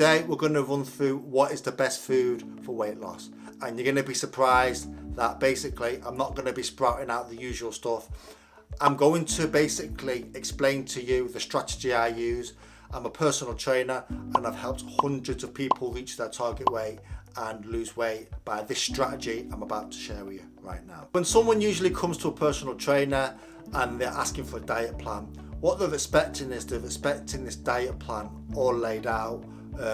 Today we're going to run through what is the best food for weight loss, and you're going to be surprised that basically I'm not going to be sprouting out the usual stuff. I'm going to basically explain to you the strategy I use. I'm a personal trainer and I've helped hundreds of people reach their target weight and lose weight by this strategy I'm about to share with you right now. When someone usually comes to a personal trainer and they're asking for a diet plan, what they're expecting is this diet plan all laid out,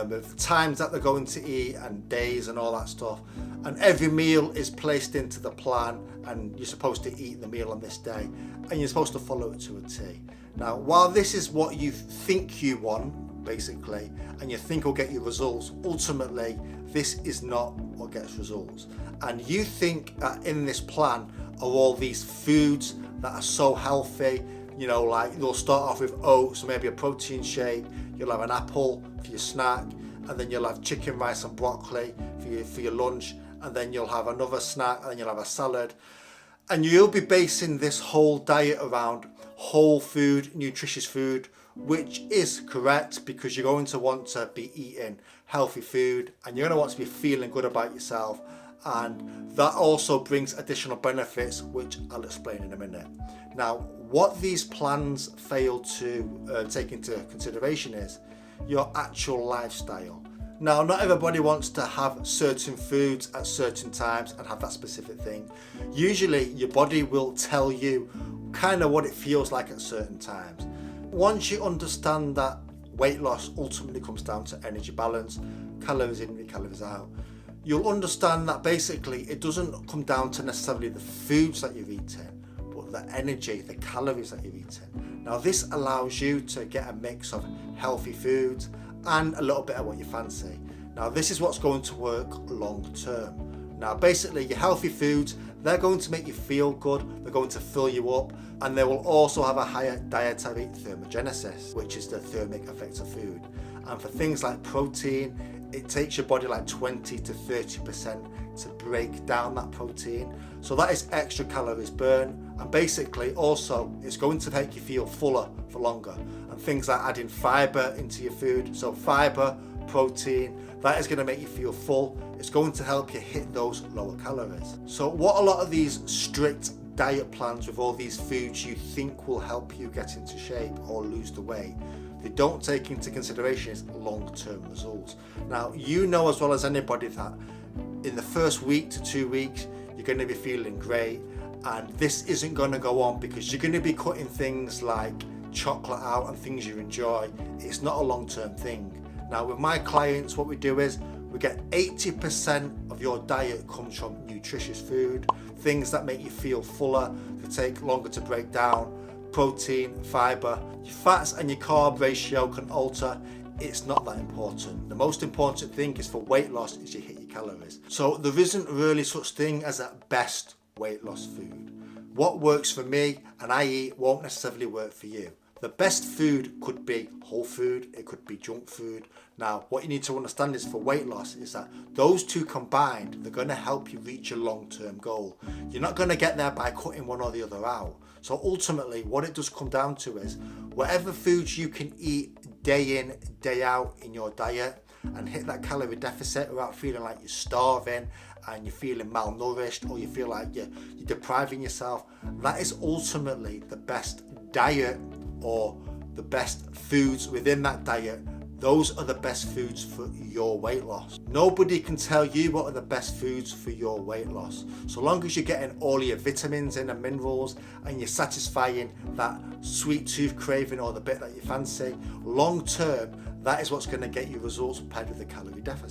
with times that they're going to eat and days and all that stuff, and every meal is placed into the plan and you're supposed to eat the meal on this day and you're supposed to follow it to a T. Now, while this is what you think you want basically and you think will get you results, ultimately this is not what gets results. And you think that in this plan are all these foods that are so healthy, you know, like you'll start off with oats, maybe a protein shake, you'll have an apple for your snack, and then you'll have chicken, rice and broccoli for your lunch, and then you'll have another snack, and then you'll have a salad. And you'll be basing this whole diet around whole food, nutritious food, which is correct because you're going to want to be eating healthy food and you're going to want to be feeling good about yourself. And that also brings additional benefits, which I'll explain in a minute. Now, what these plans fail to take into consideration is your actual lifestyle. Now, not everybody wants to have certain foods at certain times and have that specific thing. Usually your body will tell you kind of what it feels like at certain times. Once you understand that weight loss ultimately comes down to energy balance, calories in, calories out, you'll understand that basically it doesn't come down to necessarily the foods that you're eating, but the energy, the calories that you're eating. Now, this allows you to get a mix of healthy foods and a little bit of what you fancy. Now, this is what's going to work long term. Now, basically your healthy foods, they're going to make you feel good, they're going to fill you up, and they will also have a higher dietary thermogenesis, which is the thermic effect of food. And for things like protein, it takes your body like 20 to 30% to break down that protein. So that is extra calories burned, and basically also it's going to make you feel fuller for longer. And things like adding fiber into your food, so fiber, protein, that is going to make you feel full. It's going to help you hit those lower calories. So what a lot of these strict diet plans with all these foods you think will help you get into shape or lose the weight, they don't take into consideration is long-term results. Now, you know as well as anybody that in the first week to 2 weeks you're going to be feeling great, and this isn't going to go on because you're going to be cutting things like chocolate out and things you enjoy. It's not a long-term thing. Now, with my clients, what we do is we get 80% of your diet comes from nutritious food, things that make you feel fuller, they take longer to break down, protein, fiber. Your fats and your carb ratio can alter. It's not that important. The most important thing is for weight loss is you hit your calories. So there isn't really such thing as a best weight loss food. What works for me and I eat won't necessarily work for you. The best food could be whole food, it could be junk food. Now, what you need to understand is for weight loss is that those two combined, they're going to help you reach your long-term goal. You're not going to get there by cutting one or the other out. So ultimately, what it does come down to is whatever foods you can eat day in, day out in your diet and hit that calorie deficit without feeling like you're starving and you're feeling malnourished or you feel like you're depriving yourself, that is ultimately the best diet or the best foods within that diet. Those are the best foods for your weight loss. Nobody can tell you what are the best foods for your weight loss. So long as you're getting all your vitamins in and minerals and you're satisfying that sweet tooth craving or the bit that you fancy, long term, that is what's going to get you results paired with the calorie deficit.